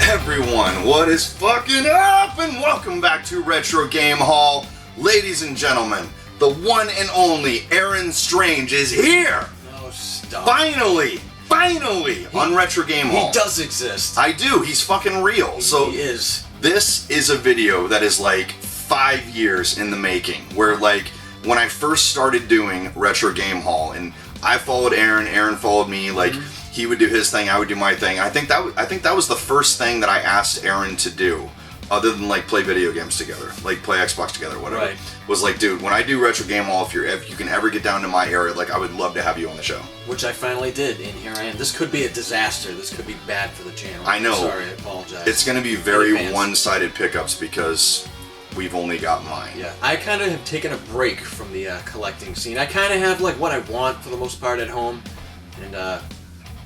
everyone, what is fucking up? And welcome back to Retro Game Hall. Ladies and gentlemen, the one and only Aaron Strange is here! Oh, stop. Finally on Retro Game Hall. He does exist. I do, he's fucking real. He is. This is a video that is like 5 years in the making, where like, when I first started doing Retro Game Hall, and I followed Aaron followed me, like, he would do his thing, I would do my thing. I think that was the first thing that I asked Aaron to do, other than like play video games together, like play Xbox together, whatever. Right. Was like, dude, when I do Retro Game Hall, if you can ever get down to my area, like, I would love to have you on the show. Which I finally did, and here I am. This could be a disaster. This could be bad for the channel. I know. Sorry, I apologize. It's going to be very one-sided pickups because we've only got mine. Yeah, I kind of have taken a break from the collecting scene. I kind of have like what I want for the most part at home, and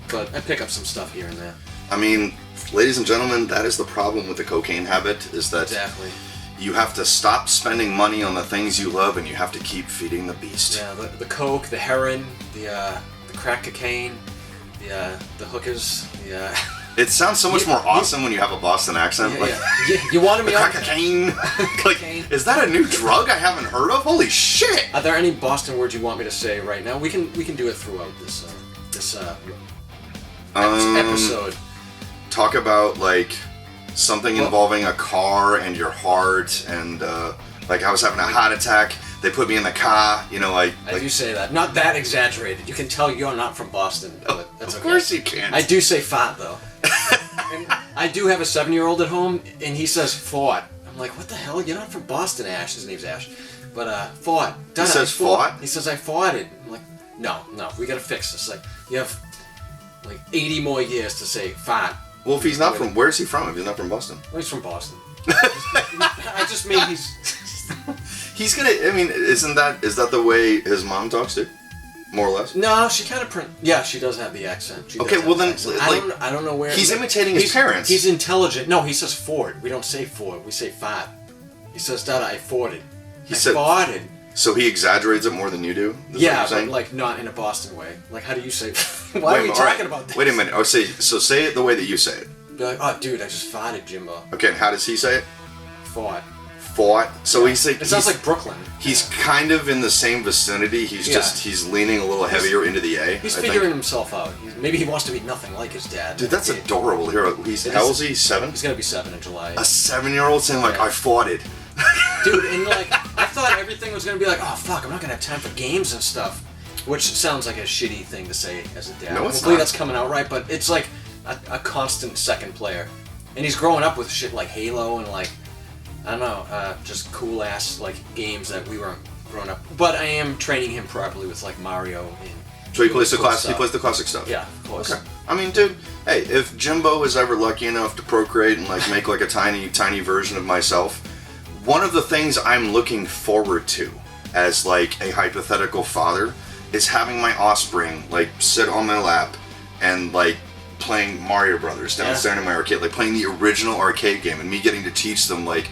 but I pick up some stuff here and there. I mean, ladies and gentlemen, that is the problem with the cocaine habit, is that exactly. You have to stop spending money on the things you love, and you have to keep feeding the beast. Yeah, the coke, the heroin, the crack cocaine, the hookers, the. It sounds so much more awesome when you have a Boston accent. Yeah, yeah. You wanted me on cocaine. Like, is that a new drug I haven't heard of? Holy shit! Are there any Boston words you want me to say right now? We can do it throughout this episode. Talk about like something involving a car and your heart, and like I was having a heart attack. They put me in the car, you know, like. I do say that. Not that exaggerated. You can tell you're not from Boston. But that's of okay. Course you can. I do say fart though. And I do have a 7-year-old at home, and he says fart. I'm like, what the hell? You're not from Boston, Ash. His name's Ash. But fart. He says fart? He says I farted. I'm like, no, we gotta fix this. Like, you have like 80 more years to say fart. Well, if he's not from, where's he from? If he's not from Boston? Well, he's from Boston. I just mean he's. He's gonna. I mean, is that the way his mom talks to? More or less. No, she kind of Yeah, she does have the accent. Okay, well then, like, I don't know where. He's imitating his parents. He's intelligent. No, he says Ford. We don't say Ford. We say fart. He says, "Dada, I forded." He said farted. So he exaggerates it more than you do. Yeah, but like not in a Boston way. Like, how do you say? Why are we talking about this? Wait a minute. Say it the way that you say it. Be like, oh, dude, I just farted, Jimbo. Okay, and how does he say it? Fart. Fought. So he's like. It sounds like Brooklyn. He's kind of in the same vicinity. He's leaning a little heavier into the A. He's figuring himself out. Maybe he wants to be nothing like his dad. Dude, that's adorable. How old is he? 7? He's gonna be 7 in July. A 7-year-old saying like, I fought it. Dude, and like, I thought everything was gonna be like, oh fuck, I'm not gonna have time for games and stuff. Which sounds like a shitty thing to say as a dad. No, it's Hopefully not. that's coming out right, but it's like a constant second player. And he's growing up with shit like Halo and like, I don't know, just cool ass like games that we weren't growing up. But I am training him properly with like Mario and. So he plays the classic stuff. Yeah, of course. Okay. I mean, dude, hey, if Jimbo is ever lucky enough to procreate and like make like a tiny version of myself, one of the things I'm looking forward to as like a hypothetical father is having my offspring like sit on my lap and like playing Mario Brothers downstairs in my arcade, like playing the original arcade game, and me getting to teach them like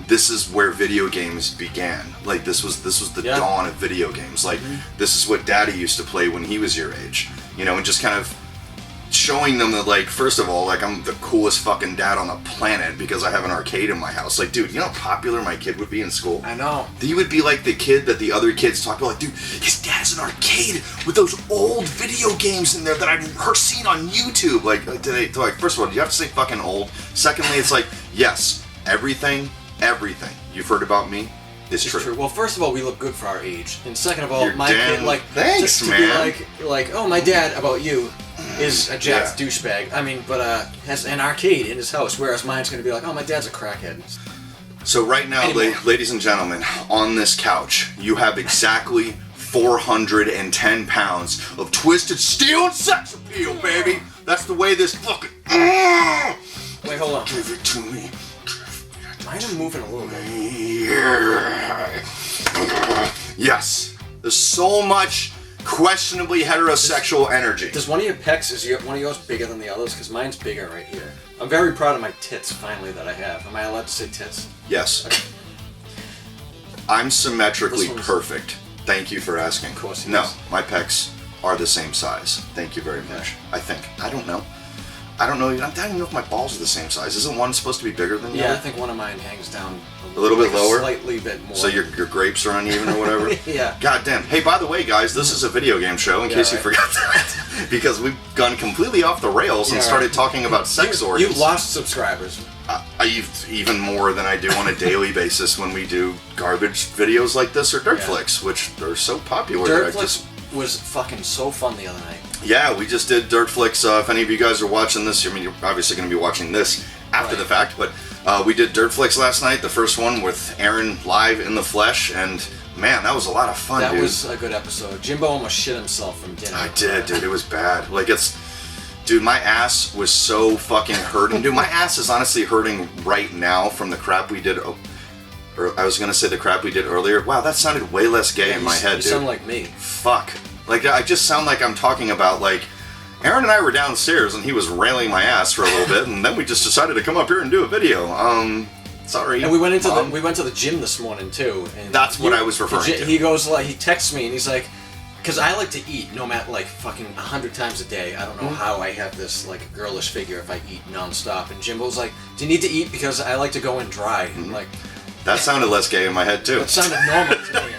this is where video games began. Like this was the dawn of video games. Like this is what Daddy used to play when he was your age, you know, and just kind of showing them that, like, first of all, like, I'm the coolest fucking dad on the planet because I have an arcade in my house. Like, dude, you know how popular my kid would be in school? I know. He would be like the kid that the other kids talk about, like, dude, his dad has an arcade with those old video games in there that I've seen on YouTube. Like, first of all, do you have to say fucking old? Secondly, it's like, yes, everything you've heard about me is true. Well, first of all, we look good for our age, and second of all, You're my kid, like, thanks, just man. To be like, oh, my dad about you is a jacked douchebag. I mean, but has an arcade in his house, whereas mine's gonna be like, oh, my dad's a crackhead. So right now, ladies and gentlemen, on this couch, you have exactly 410 pounds of twisted steel and sex appeal, baby. That's the way this fucking. Wait, hold on. Give it to me. Mine are moving a little bit. Yes. There's so much questionably heterosexual energy. Does one of your pecs, one of yours bigger than the others? Because mine's bigger right here. I'm very proud of my tits, finally, that I have. Am I allowed to say tits? Yes. Okay. I'm symmetrically perfect. Thank you for asking. Of course. No, my pecs are the same size. Thank you very much. I think. I don't know. I don't know. I don't even know if my balls are the same size. Isn't one supposed to be bigger than the Yeah, other? I think one of mine hangs down A little bit lower? Slightly bit more. So your grapes are uneven or whatever? Yeah. God damn. Hey, by the way, guys, this is a video game show, in case you forgot that. Because we've gone completely off the rails and started talking about sex organs. You lost subscribers. Even more than I do on a daily basis when we do garbage videos like this or Dirt Flicks, which are so popular. Dirt Flicks was fucking so fun the other night. Yeah, we just did Dirt Flicks. If any of you guys are watching this, I mean, you're obviously going to be watching this after the fact, but we did Dirt Flicks last night, the first one with Aaron live in the flesh, and man, that was a lot of fun, dude. That was a good episode. Jimbo almost shit himself from dinner. I did, dude. It was bad. Like, dude, my ass was so fucking hurting. Dude, my ass is honestly hurting right now from the crap we did. Or I was going to say the crap we did earlier. Wow, that sounded way less gay in my head, dude. You sound like me. Fuck. Like, I just sound like I'm talking about, like, Aaron and I were downstairs and he was railing my ass for a little bit, and then we just decided to come up here and do a video. Sorry. And we went to the gym this morning too. And that's what I was referring to. He goes like, he texts me and he's like, because I like to eat no matter like fucking 100 times a day. I don't know how I have this like girlish figure if I eat nonstop. And Jimbo's like, do you need to eat because I like to go in dry? And like, that sounded less gay in my head too. It sounded normal to me.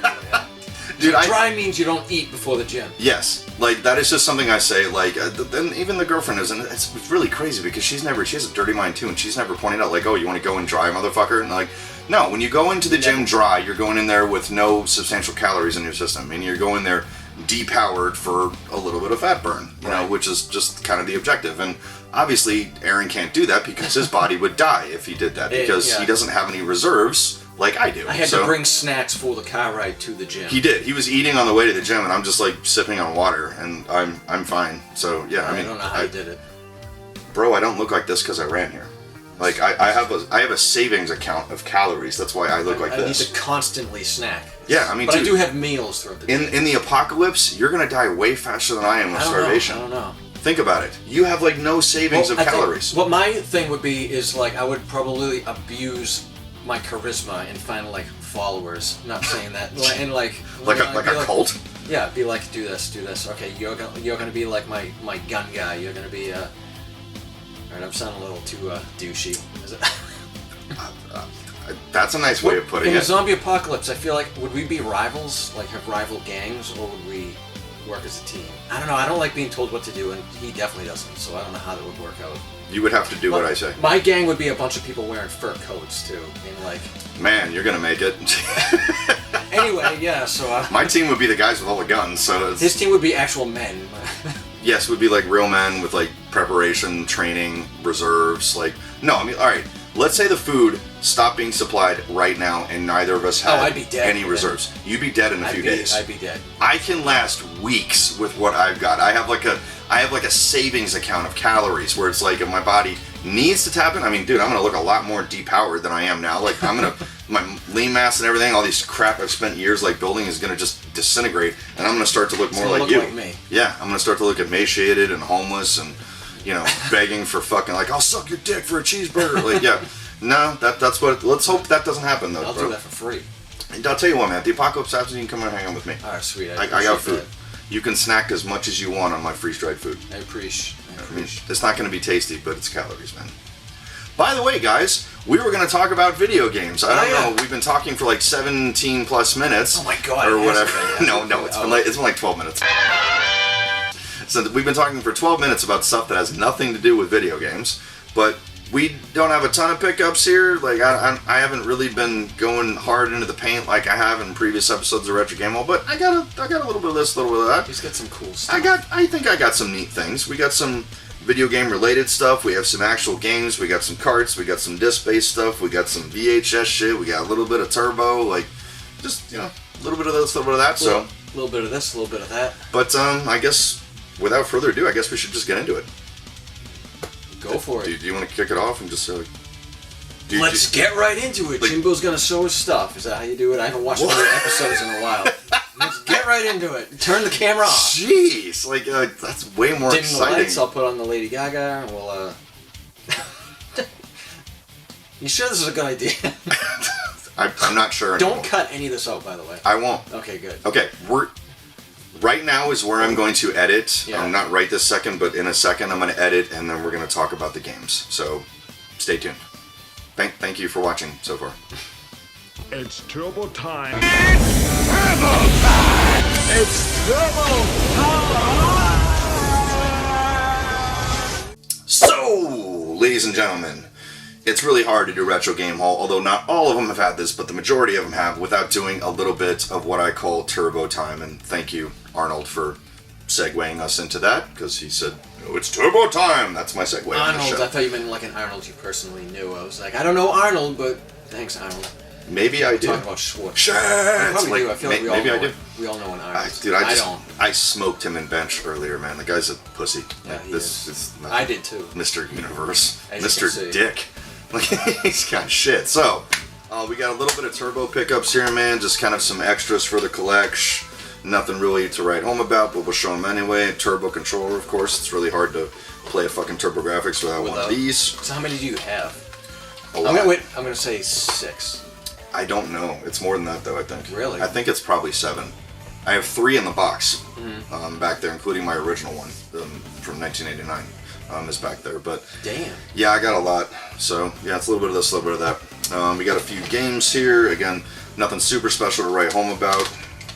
Dude, dry means you don't eat before the gym. Yes, like that is just something I say. Like, then even the girlfriend is, and it's really crazy because she has a dirty mind too, and she's never pointed out like, oh, you want to go in dry, motherfucker, and like, no, when you go into the gym dry, you're going in there with no substantial calories in your system, and you're going there depowered for a little bit of fat burn, you know, which is just kind of the objective. And obviously, Aaron can't do that because his body would die if he did that because he doesn't have any reserves. Like I do. I had to bring snacks for the car ride to the gym. He did. He was eating on the way to the gym, and I'm just like sipping on water, and I'm fine. So yeah, I mean, I don't know how you did it, bro. I don't look like this because I ran here. Like I have a savings account of calories. That's why I look like this. I need to constantly snack. Yeah, I mean, but dude, I do have meals throughout the day. In the apocalypse, you're gonna die way faster than I am with starvation. I don't know. Think about it. You have like no savings of calories. What my thing would be is like I would probably abuse my charisma and find like followers. Not saying that, and like a cult. Yeah, be like do this. Okay, you're gonna be like my gun guy. You're gonna be Alright, I'm sounding a little too douchey. Is it? That's a nice way of putting it. In a zombie apocalypse, I feel like would we be rivals? Like have rival gangs, or would we work as a team? I don't know. I don't like being told what to do, and he definitely doesn't. So I don't know how that would work out. You would have to do what I say. My gang would be a bunch of people wearing fur coats too, and like. Man, you're gonna make it. Anyway, yeah. So. My team would be the guys with all the guns. So his team would be actual men. Yes, would be like real men with like preparation, training, reserves. Like no, I mean, all right. Let's say the food stopped being supplied right now, and neither of us had I'd be dead any reserves. You'd be dead in a few days. I'd be dead. I can last weeks with what I've got. I have like a savings account of calories where it's like if my body needs to tap in. I mean, dude, I'm gonna look a lot more depowered than I am now. Like my lean mass and everything, all these crap I've spent years like building is gonna just disintegrate, and I'm gonna start to look more like you. Like me. Yeah, I'm gonna start to look emaciated and homeless and. You know, begging for fucking like I'll suck your dick for a cheeseburger. Like, yeah, no, that's what. Let's hope that doesn't happen though. I'll do that for free. And I'll tell you what, man. The apocalypse happens, you can come and hang out with me. All right, sweet. I got food. That. You can snack as much as you want on my freeze-dried food. I appreciate. I mean, it's not going to be tasty, but it's calories, man. By the way, guys, we were going to talk about video games. I don't know. We've been talking for like 17 plus minutes. Oh my god. Or whatever. No, it's been like 12 minutes. So we've been talking for 12 minutes about stuff that has nothing to do with video games, but we don't have a ton of pickups here. Like I haven't really been going hard into the paint like I have in previous episodes of Retro Game Hall, but I got a little bit of this, a little bit of that. He's got some cool stuff. I think I got some neat things. We got some video game related stuff. We have some actual games. We got some carts. We got some disc-based stuff. We got some VHS shit. We got a little bit of turbo. Like just a little bit of this, a little bit of that. So a little bit of this, a little bit of that. But I guess. Without further ado, I guess we should just get into it. Go for it. Do you want to kick it off and just say, let's get right into it. Jimbo's gonna show his stuff. Is that how you do it? I haven't watched other episodes in a while. Let's get right into it. Turn the camera off. Jeez, that's way more Dim exciting. The lights. I'll put on the Lady Gaga. And we'll. You sure this is a good idea? I'm not sure anymore. Don't cut any of this out, by the way. I won't. Okay, good. Okay, Right now is where I'm going to edit. Yeah. Not right this second, but in a second I'm going to edit, and then we're going to talk about the games. So, stay tuned. Thank you for watching so far. It's turbo time. It's turbo time. It's turbo time. So, ladies and gentlemen, it's really hard to do Retro Game Haul, although not all of them have had this, but the majority of them have, without doing a little bit of what I call turbo time. And thank you, Arnold, for segueing us into that, because he said, oh, it's turbo time. That's my segue. Arnold, I thought you meant like an Arnold you personally knew. I was like, I don't know Arnold, but thanks, Arnold. Maybe I do. Talking about Schwartz. Schwartz! I probably do. I feel like maybe I do. We all know an Arnold. Dude, I don't. I smoked him in bench earlier, man. The guy's a pussy. Yeah, like, he this is. not I did too. Mr. Universe. As you Mr. can see. Dick. Like, he's kind of shit. So, we got a little bit of turbo pickups here, man. Just kind of some extras for the collection. Nothing really to write home about, but we'll show them anyway. Turbo controller, of course. It's really hard to play a fucking TurboGrafx without one of these. So how many do you have? A lot. I'm gonna say 6. I don't know. It's more than that, though, I think. Really? I think it's probably 7. I have 3 in the box back there, including my original one from 1989 is back there. But damn. Yeah, I got a lot. So, yeah, it's a little bit of this, a little bit of that. We got a few games here. Again, nothing super special to write home about.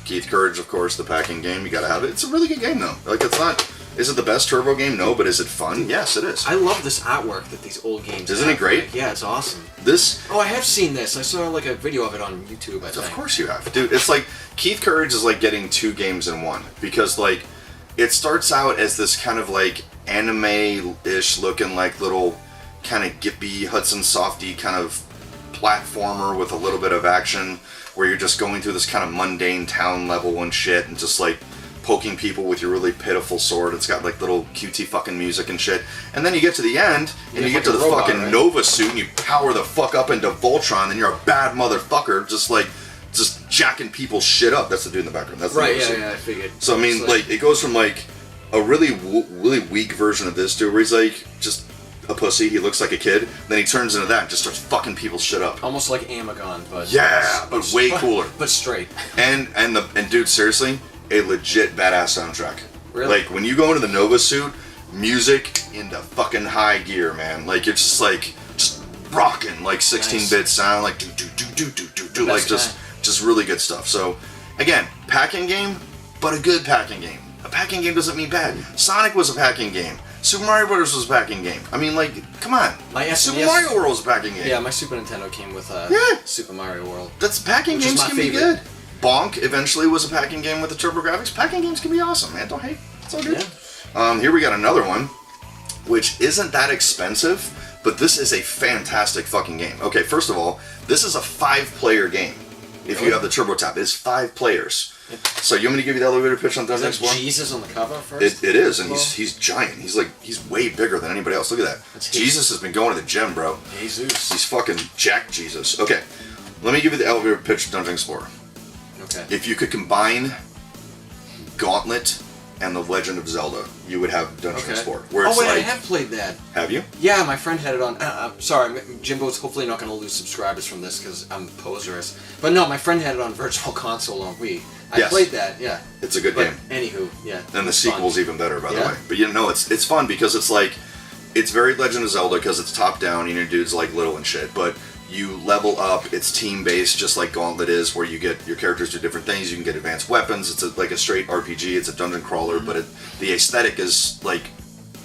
Keith Courage, of course, the packing game. You gotta have it. It's a really good game, though. Like, it's not... Is it the best turbo game? No, but is it fun? Yes, it is. I love this artwork that these old games Isn't it great? Yeah, it's awesome. This... Oh, I have seen this. I saw like a video of it on YouTube, I think. Of course you have. Dude, it's like... Keith Courage is like getting 2 games in one. Because, like, it starts out as this kind of, like, anime-ish looking, like, little kind of gippy, Hudson Softy kind of platformer with a little bit of action, where you're just going through this kind of mundane town level and shit, and just, like, poking people with your really pitiful sword. It's got like little cutesy fucking music and shit. And then you get to the end, and you get to the robot, fucking right? Nova suit, and you power the fuck up into Voltron, and you're a bad motherfucker, just jacking people's shit up. That's the dude in the background. That's the right. Nova suit. Yeah, I figured. So I mean, like, it goes from like a really weak version of this dude, where he's like just a pussy. He looks like a kid. Then he turns into that and just starts fucking people's shit up. Almost like Amagon, but yeah, but way cooler. But straight. And dude, seriously. A legit badass soundtrack. Really? Like, when you go into the Nova suit, music into fucking high gear, man. Like, it's just like, just rocking, like 16-bit sound, like do, like just really good stuff. So, again, packing game, but a good packing game. A packing game doesn't mean bad. Sonic was a packing game. Super Mario Bros. Was a packing game. I mean, like, come on. Super Mario World was a packing game. Yeah, my Super Nintendo came with Super Mario World. That's packing games can be good. Bonk eventually was a packing game with the TurboGrafx. Packing games can be awesome, man. Don't hate. It's all good. Yeah. Here we got another one, which isn't that expensive, but this is a fantastic fucking game. Okay, first of all, this is a 5-player game. If you have the Turbo Tap, it's 5 players. So you want me to give you the elevator pitch on Dungeon Explorer? Jesus on the cover first? It is, and he's giant. He's way bigger than anybody else. Look at that. Jesus has been going to the gym, bro. Jesus. He's fucking Jack Jesus. Okay, let me give you the elevator pitch of Dungeon Explorer. Okay. If you could combine Gauntlet and The Legend of Zelda, you would have Dungeon Explorer. Where it's I have played that. Have you? Yeah, my friend had it on. Sorry, Jimbo's hopefully not going to lose subscribers from this because I'm poserous. But no, my friend had it on Virtual Console on Wii. I played that, yeah. It's a good game. Anywho, yeah. And the sequel's even better, by the way. But you know, it's fun because it's like, it's very Legend of Zelda because it's top down, and your dude's like little and shit, but you level up, it's team-based, just like Gauntlet is, where you get your characters do different things, you can get advanced weapons, it's like a straight RPG, it's a dungeon crawler, but the aesthetic is like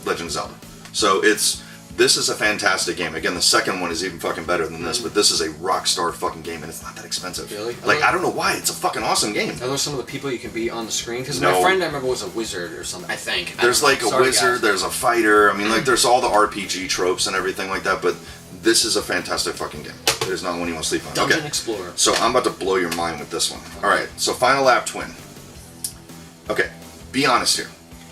Legend of Zelda. So this is a fantastic game. Again, the second one is even fucking better than this, but this is a rock star fucking game, and it's not that expensive. Really? Like, I don't know why, it's a fucking awesome game. Are those some of the people you can be on the screen? Because my friend, I remember, was a wizard or something, I think. There's like a wizard, there's a fighter, I mean, like, there's all the RPG tropes and everything like that, but this is a fantastic fucking game. It is not one you want to sleep on. Dungeon Explorer. So I'm about to blow your mind with this one. Alright, so Final Lap Twin. Okay, be honest here.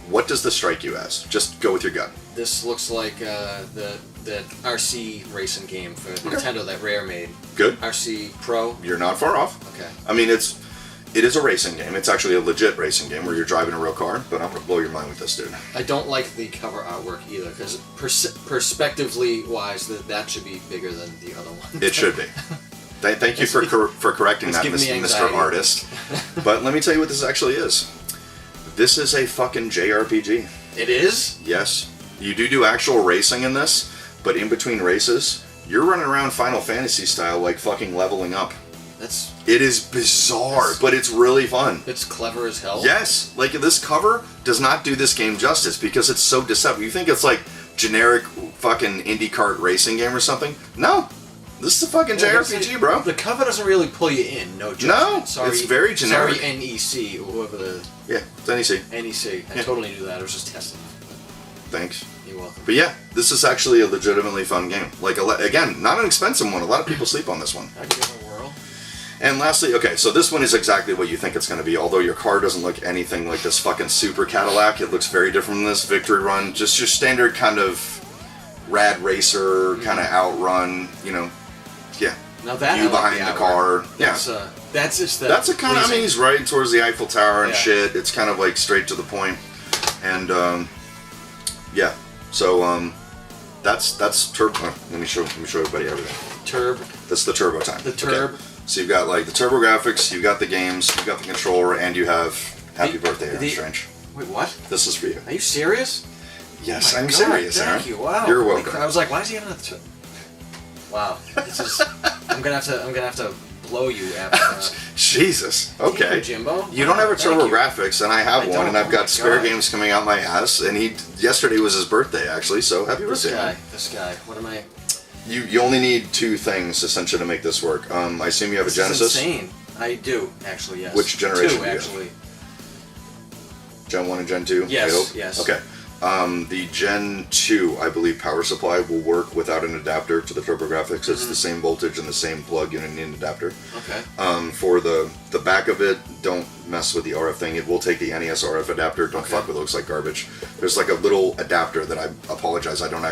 What does this strike you as? Just go with your gut. This looks like the RC racing game for Nintendo that Rare made. Good. RC Pro. You're not far off. Okay. I mean, it is a racing game. It's actually a legit racing game where you're driving a real car, but I'm going to blow your mind with this, dude. I don't like the cover artwork either, because perspectively-wise, that should be bigger than the other one. It should be. Thank you for correcting that, Mr. Artist. But let me tell you what this actually is. This is a fucking JRPG. It is? Yes. You do actual racing in this, but in between races, you're running around Final Fantasy style, like fucking leveling up. It is bizarre, but it's really fun. It's clever as hell. Yes. Like, this cover does not do this game justice because it's so deceptive. You think it's like generic fucking indie kart racing game or something? No. This is a fucking JRPG, bro. The cover doesn't really pull you in, no judgment. No, sorry, it's very generic. Sorry, NEC, or whoever the... Yeah, it's NEC. NEC. I totally knew that. I was just testing. Thanks. You're welcome. But yeah, this is actually a legitimately fun game. Like, again, not an expensive one. A lot of people sleep on this one. I'd give it a whirl. And lastly, okay, so this one is exactly what you think it's going to be. Although your car doesn't look anything like this fucking super Cadillac, it looks very different than this Victory Run. Just your standard kind of rad racer, kind of outrun, you know, yeah. Now that you behind the car, that's just that. That's a kind of. I mean, he's right towards the Eiffel Tower and Yeah. shit. It's kind of like straight to the point, and yeah. So that's turbo. Let me show everybody everything. Turb. That's the turbo time. The turb. Okay. So you've got like the turbo graphics, you've got the games, you've got the controller, and you have Happy Birthday, Aaron Strange. Wait, what? This is for you. Are you serious? Yes, Oh my I'm God, serious, Aaron. Thank you. Wow. You're welcome. I was like, why is he having another? Wow. This is. I'm gonna have to blow you after. Jesus. Okay. Damn, Jimbo. You don't have a Thank turbo you. graphics, and I have I one, don't. and I've Oh got my spare God. games coming out my ass. And yesterday was his birthday, actually. So happy birthday, man. This guy. What am I? You only need two things essentially to make this work. I assume you have a This is Genesis. insane. I do actually. Yes. Which generation Two do you have? actually. Gen 1 and Gen 2? Yes, I hope? yes. Okay. The Gen 2, I believe, power supply will work without an adapter to the TurboGrafx. It's the same voltage and the same plug in an adapter. Okay. For the back of it, don't mess with the RF thing. It will take the NES RF adapter. Don't fuck with it. It looks like garbage. There's like a little adapter that I apologize. I don't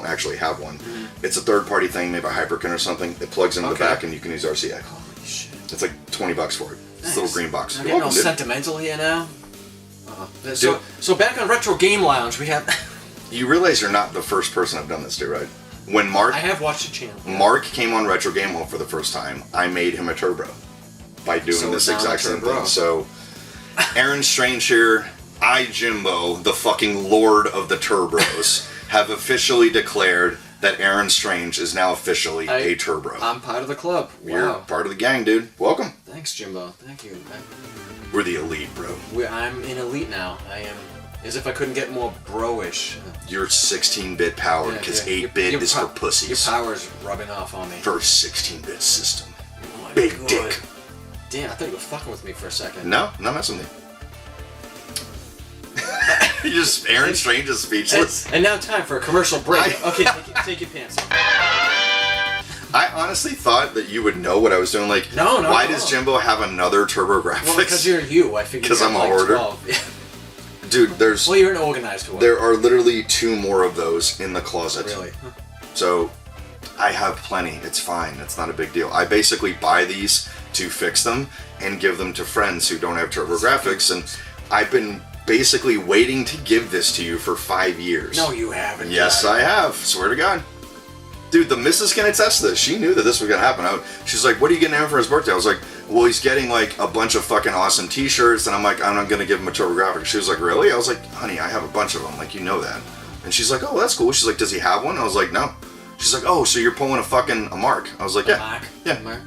actually have one. It's a third-party thing, made by Hyperkin or something. It plugs into the back, and you can use RCA. Holy shit. It's like $20 for it. It's a little green box. I'm You're getting all welcome, dude. sentimental here now. So back on Retro Game Lounge, we have. You realize you're not the first person I've done this to, right? When I have watched the channel. Mark came on Retro Game Hall for the first time, I made him a turbo by doing So this now exact a same turbo. thing. So, Aaron Strange here, I, Jimbo, the fucking lord of the turbos, have officially declared that Aaron Strange is now officially a turbo. I'm part of the club. You're Wow. part of the gang, dude. Welcome. Thanks, Jimbo. Thank you. We're the elite, bro. I'm in elite now. I am. As if I couldn't get more bro-ish. You're 16-bit powered, because Yeah. 8-bit Your is po- for pussies. Your power's rubbing off on me. First 16-bit system. Oh my Big God. dick. Damn, I thought you were fucking with me for a second. No, not messing with me. Aaron Strange is speechless. And now time for a commercial break. Okay, take your pants off. I honestly thought that you would know what I was doing. Like, No, why does Jimbo have another TurboGrafx? Well, because you're you. I figured 'Cause you I'm had a like hoarder. 12. Dude, Well, you're an organized one. there are literally 2 more of those in the closet. Really? So, I have plenty. It's fine. It's not a big deal. I basically buy these to fix them and give them to friends who don't have TurboGrafx, and I've been basically waiting to give this to you for 5 years. No, you haven't. Yes, I have. Swear to God. Dude, the missus can attest to this. She knew that this was going to happen. She's like, what are you getting him for his birthday? I was like, well, he's getting like a bunch of fucking awesome t-shirts. And I'm like, I'm not going to give him a TurboGrafx. She was like, really? I was like, honey, I have a bunch of them. Like, you know that. And she's like, oh, that's cool. She's like, does he have one? I was like, no. She's like, oh, so you're pulling a Mark. I was like, yeah. Mark? Yeah. Mark?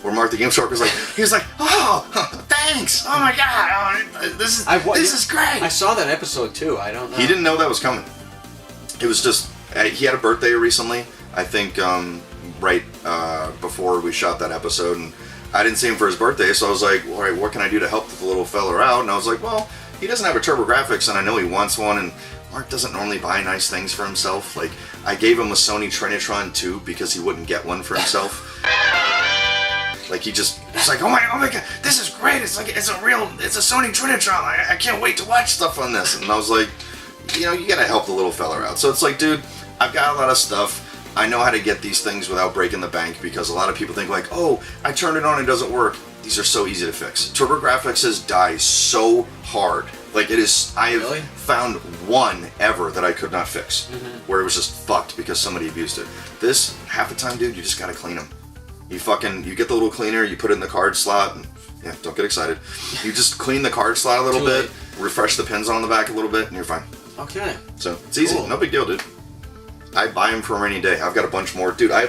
Where Mark the Game Shark was like, he was like, oh, thanks. Oh my God. Oh, this is great. I saw that episode too. I don't know. He didn't know that was coming. It was just, he had a birthday recently, I think right before we shot that episode, and I didn't see him for his birthday, so I was like, all right, what can I do to help the little fella out? And I was like, well, he doesn't have a TurboGrafx, and I know he wants one, and Mark doesn't normally buy nice things for himself. Like, I gave him a Sony Trinitron 2 because he wouldn't get one for himself. Like, he's like, oh my God, this is great. It's a Sony Trinitron. I can't wait to watch stuff on this. And I was like, you know, you gotta help the little fella out. So it's like, dude, I've got a lot of stuff. I know how to get these things without breaking the bank, because a lot of people think like, oh, I turned it on, it doesn't work. These are so easy to fix. TurboGrafx's die so hard. Like, it is, I have Really? found one ever that I could not fix, where it was just fucked because somebody abused it. This, half the time, dude, you just gotta clean them. You get the little cleaner, you put it in the card slot, and, yeah, don't get excited. You just clean the card slot a little Too bit, late. refresh the pins on the back a little bit, and you're fine. Okay. So it's easy, Cool. no big deal, dude. I buy them for a rainy day. I've got a bunch more, dude. I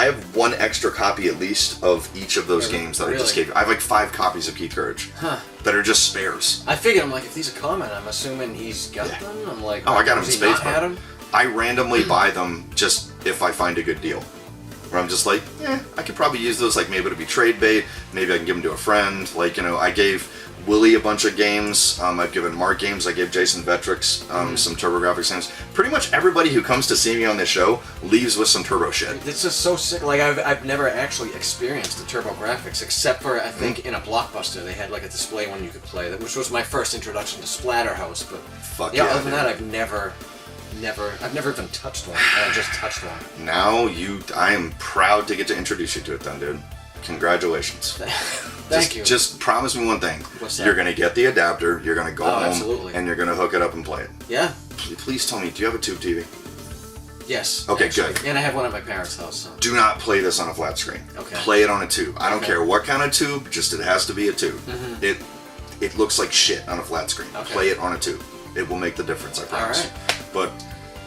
have one extra copy at least of each of those games that I just gave you. I have like 5 copies of Keith Courage that are just spares. I figured, I'm like, if these are common, I'm assuming he's got them. I'm like, oh, I got them in has he space. not had them? I randomly buy them just if I find a good deal. Where I'm just like, I could probably use those. Like maybe it'll be trade bait. Maybe I can give them to a friend. Like, you know, I gave Willie a bunch of games. I've given Mark games. I gave Jason Vetrix some TurboGrafx games. Pretty much everybody who comes to see me on this show leaves with some Turbo shit. It's just so sick. Like, I've never actually experienced the TurboGrafx, except for, I think, in a Blockbuster, they had like a display one you could play, which was my first introduction to Splatterhouse. But Fuck yeah, yeah, other than dude. that, I've never even touched one. I just touched one. Now I am proud to get to introduce you to it then, dude. Congratulations. Thank you. Just promise me one thing. What's that? You're going to get the adapter, you're going to go home, absolutely. and you're going to hook it up and play it. Yeah. Please tell me, do you have a tube TV? Yes. Okay, actually. good. And I have one at my parents' house. So. Do not play this on a flat screen. Okay. Play it on a tube. I don't Okay. care what kind of tube, just it has to be a tube. It looks like shit on a flat screen. Okay. Play it on a tube. It will make the difference, I promise. right. But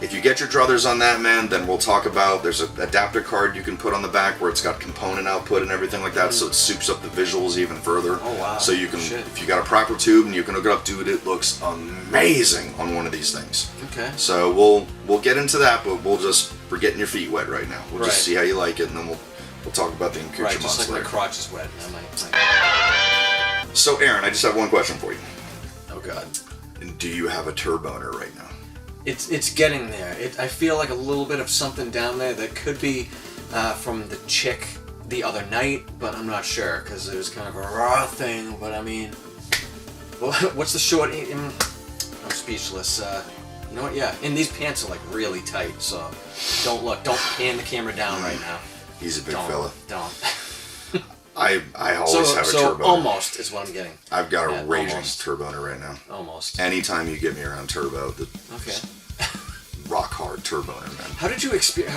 if you get your druthers on that, man, then we'll talk about, there's an adapter card you can put on the back where it's got component output and everything like that, so it soups up the visuals even further. Oh, wow. So you can, Shit. if you got a proper tube and you can hook it up, dude, it looks amazing on one of these things. Okay. So we'll get into that, but we're getting your feet wet right now. We'll just see how you like it, and then we'll talk about the Right, accoutrements just like my later. crotch is wet. And I might... So Aaron, I just have one question for you. Oh, God. Do you have a turboner right now? It's getting there. I feel like a little bit of something down there that could be from the chick the other night, but I'm not sure because it was kind of a raw thing. But I mean, what's the short? I'm speechless. You know what? Yeah, and these pants are like really tight, so don't pan the camera down right now. He's a big Don't, fella. Don't. I always have a turboner. Almost is what I'm getting. I've got a raging almost. Turboner right now. Almost. Anytime you get me around turbo, the Okay. rock hard Turboner, man. How did you experience?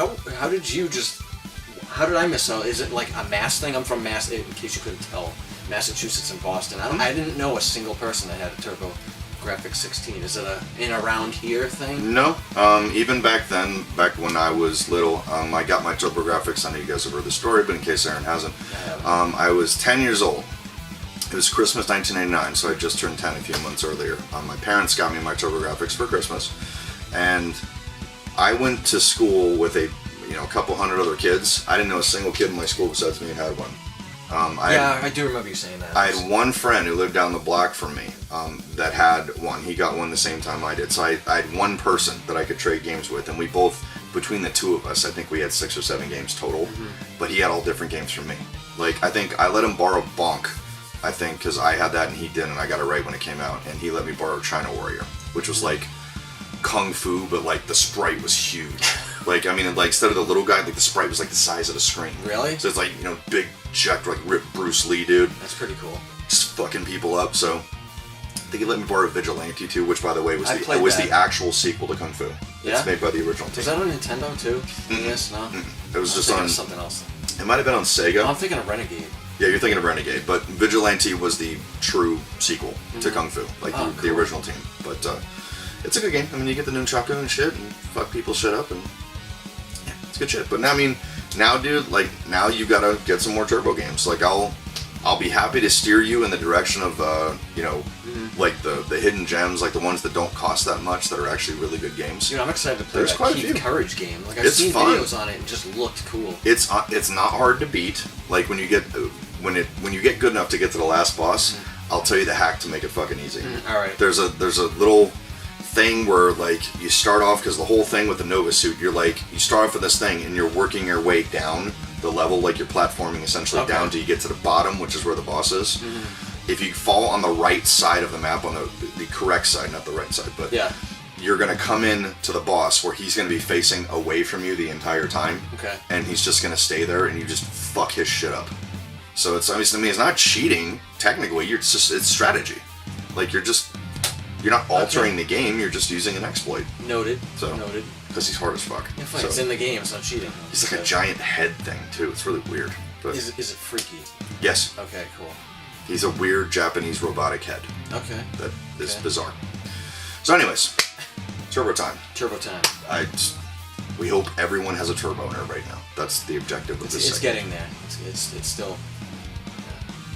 How did I miss out? Is it like a Mass thing? I'm from Mass. In case you couldn't tell, Massachusetts and Boston. I didn't know a single person that had a TurboGrafx 16. Is it an around here thing? No, even back then, back when I was little, I got my TurboGrafx. I know you guys have heard the story, but in case Aaron hasn't, I was 10 years old. It was Christmas 1989, so I just turned 10 a few months earlier. My parents got me my TurboGrafx for Christmas, and I went to school with a couple hundred other kids. I didn't know a single kid in my school besides me who had one. I do remember you saying that. I had one friend who lived down the block from me that had one. He got one the same time I did. So I had one person that I could trade games with, and we both, between the two of us, I think we had 6 or 7 games total. But he had all different games from me. Like, I think I let him borrow Bonk, because I had that and he didn't, and I got it right when it came out. And he let me borrow China Warrior, which was like Kung Fu, but like the sprite was huge. Like, I mean, like instead of the little guy, like the sprite was like the size of the screen. Really? So it's like, big, jacked, like ripped Bruce Lee, dude. That's pretty cool. Just fucking people up. So I think he let me borrow Vigilante 2, which by the way was the actual sequel to Kung Fu. Yeah? It's made by the original team. Was that on Nintendo too? Yes, no. It was just thinking on of something else. It might have been on Sega. I'm thinking of Renegade. Yeah, you're thinking of Renegade, but Vigilante was the true sequel to Kung Fu, like the cool. original team. But it's a good game. I mean, you get the nunchaku and shit, and fuck people shit up, and yeah, it's good shit. But now, I mean, now, dude, like now you gotta get some more turbo games. Like I'll be happy to steer you in the direction of like the hidden gems, like the ones that don't cost that much, that are actually really good games. Dude, I'm excited to play There's that quite a Keith few. Courage game. Like I've It's seen fun. videos on it and it just looked cool. It's not hard to beat. Like when you get good enough to get to the last boss, I'll tell you the hack to make it fucking easy. All right. There's a little thing where like you start off, because the whole thing with the Nova suit, you start off with this thing and you're working your way down the level, like you're platforming essentially down till you get to the bottom, which is where the boss is. If you fall on the right side of the map, on the correct side, not the right side, but Yeah. you're gonna come in to the boss where he's gonna be facing away from you the entire time. Okay. And he's just gonna stay there, and you just fuck his shit up. So it's not cheating technically. It's strategy. Like you're not altering the game. You're just using an exploit. Noted. So Noted. because he's hard as fuck. Yeah, fine. So It's in the game. It's not cheating. he's like a giant head thing too. It's really weird. But Is it freaky? yes, Okay, cool. he's a weird Japanese robotic head Okay. that is bizarre. So anyways, turbo time. Turbo time. We hope everyone has a turbo in it right now. That's the objective of this It's segment. getting there. It's still...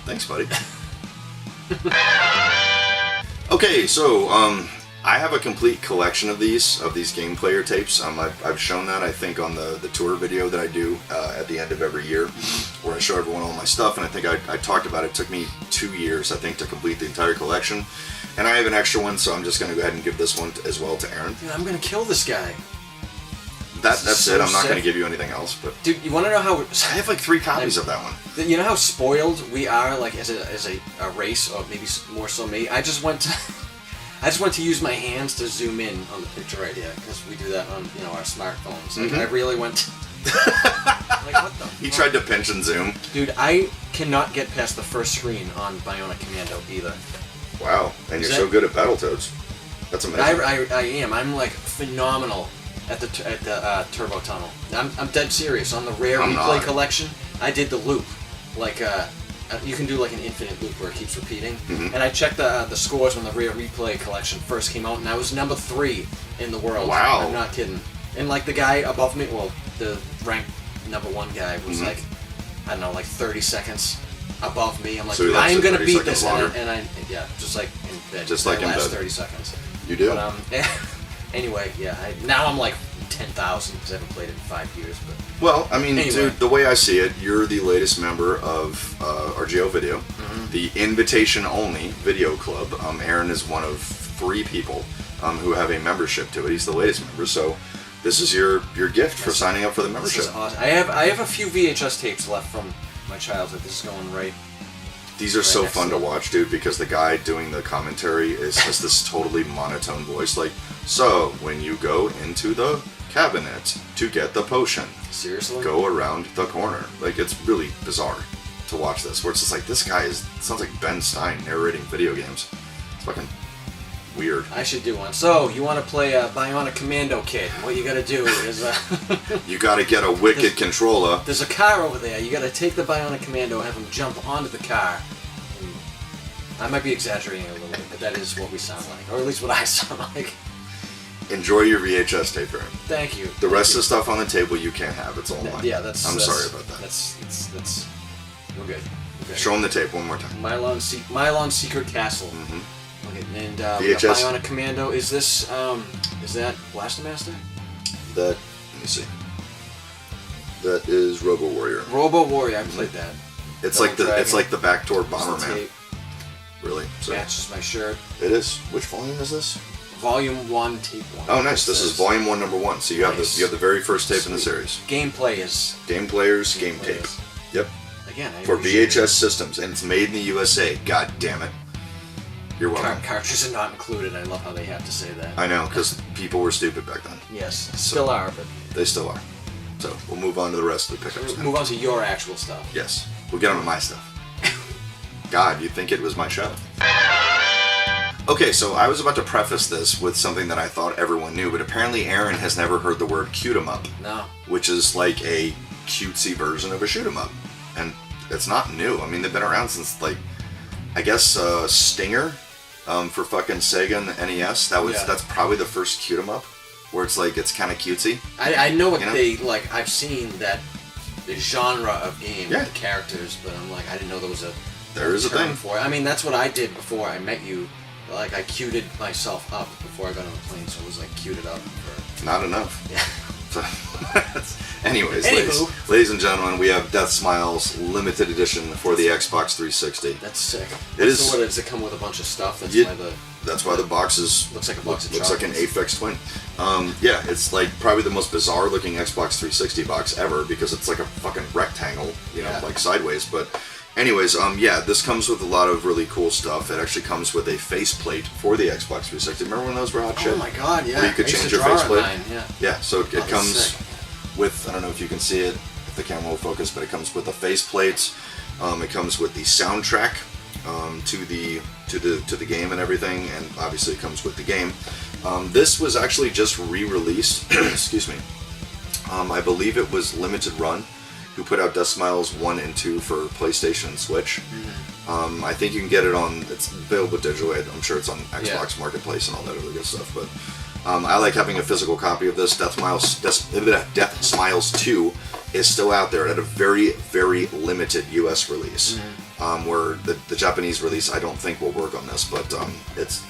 Thanks, buddy. Okay, so I have a complete collection of these game player tapes. I've shown that, I think, on the tour video that I do at the end of every year, where I show everyone all my stuff, and I think I talked about it. It took me 2 years, I think, to complete the entire collection. And I have an extra one, so I'm just going to go ahead and give this one as well to Aaron. Dude, I'm going to kill this guy. That's so it. I'm not sick. going to give you anything else. But Dude, you want to know how... I have like 3 copies of that one. You know how spoiled we are, like, as a race, or maybe more so me? I just went to use my hands to zoom in on the picture right here, because we do that on, our smartphones. Like, I really went... like, what the He fuck? tried to pinch and zoom. Dude, I cannot get past the first screen on Ionic Commando either. Wow, and you're so good at Battletoads. That's amazing. I am. I'm, like, phenomenal at the turbo tunnel. I'm dead serious. On the rare replay collection, I did the loop. Like, you can do like an infinite loop where it keeps repeating. And I checked the scores when the rare replay collection first came out, and I was number 3 in the world. Wow. I'm not kidding. And like the guy above me, well, the ranked number 1 guy was like, I don't know, like 30 seconds above me. I'm like, So he I'm lasted gonna 30 beat seconds this, longer. and I just like in bed. Just like I in last bed. 30 seconds. You do? But anyway, yeah. Now I'm like 10,000 because I haven't played it in 5 years. But Well, I mean, Anyway. dude, the way I see it, you're the latest member of RGO Video, the invitation-only video club. Aaron is one of 3 people who have a membership to it. He's the latest member, so this is your gift for signing up for the this membership. is awesome. I have a few VHS tapes left from my childhood. This is going right. These are so next fun to to it. watch, dude, because the guy doing the commentary has this totally monotone voice, like, so, when you go into the cabinet to get the potion, Seriously? go around the corner. Like, it's really bizarre to watch this, where it's just like, this guy sounds like Ben Stein narrating video games. It's fucking weird. I should do one. So, you want to play a Ionic Commando kit? What you gotta do is, You gotta get a wicked controller. there's a car over there. You gotta take the Ionic Commando and have him jump onto the car. And I might be exaggerating a little bit, but that is what we sound like, or at least what I sound like. Enjoy your VHS tape, Aaron. Thank you. The rest of the stuff on the table you can't have. It's all mine. Yeah, I'm sorry about that. That's we're good. We're good. Show them the tape one more time. Mylon Secret Castle. Okay, and we got VHS. Ionic Commando. Is this is that Blaster Master? Let me see. That is Robo Warrior. Robo Warrior. I played that. It's Double like the Dragon. backdoor It's the Bomberman. tape. Really? So Matches my shirt. it is. Which volume is this? Volume 1, Tape 1. Oh, nice. This is Volume 1, Number 1. So you have Nice. the very first tape in the Sweet. series. Gameplay is Game players, game tape. players. Yep. Again. I For appreciate VHS systems, and it's made in the USA. God damn it. You're it. welcome. Cartridges are not included. I love how they have to say that. I know, because people were stupid back then. Yes, still are, but They still are. So we'll move on to the rest of the pickups. now. move on to your actual stuff. Yes. We'll get on to my stuff. God, you'd think it was my show. Okay, so I was about to preface this with something that I thought everyone knew, but apparently Aaron has never heard the word cute 'em up, No. which is like a cutesy version of a shoot 'em up. And it's not new. I mean, they've been around since, like, I guess Stinger for fucking Sega and the NES. That's probably the first cute 'em up, where it's like, it's kind of cutesy. I know what You know? they, like, I've seen that the genre of game, Yeah. the characters, but I'm like, I didn't know there was a There is a term thing. for it. I mean, that's what I did before I met you. Like, I cuted myself up before I got on the plane, so it was like cuted up for... Not enough. Yeah. So, anyways, Anywho. ladies and gentlemen, we have Death Smiles limited edition for the Xbox 360. That's sick. It is- So what, does it come with a bunch of stuff? That's Yeah. why the... That's why the box is Looks like a box of looks like an chocolates. Aphex Twin. Yeah, it's like probably the most bizarre looking Xbox 360 box ever because it's like a fucking rectangle, you know, Yeah. like sideways. But anyways, yeah, this comes with a lot of really cool stuff. It actually comes with a faceplate for the Xbox 360. Remember when those were hot shit? Oh my god, yeah. Where you could I used change to your draw on faceplate. mine, yeah. Yeah, so it that's comes sick. with, I don't know if you can see it, if the camera will focus, but it comes with a faceplate. It comes with the soundtrack to the game and everything, and obviously it comes with the game. This was actually just re-released. Excuse me. I believe it was limited run, who put out Death Smiles 1 and 2 for PlayStation and Switch. I think you can get it on, it's available digitally. I'm sure it's on Xbox Marketplace and all that other good stuff. But I like having a physical copy of this. Death Smiles 2 is still out there at a very, very limited US release. Where the Japanese release I don't think will work on this, but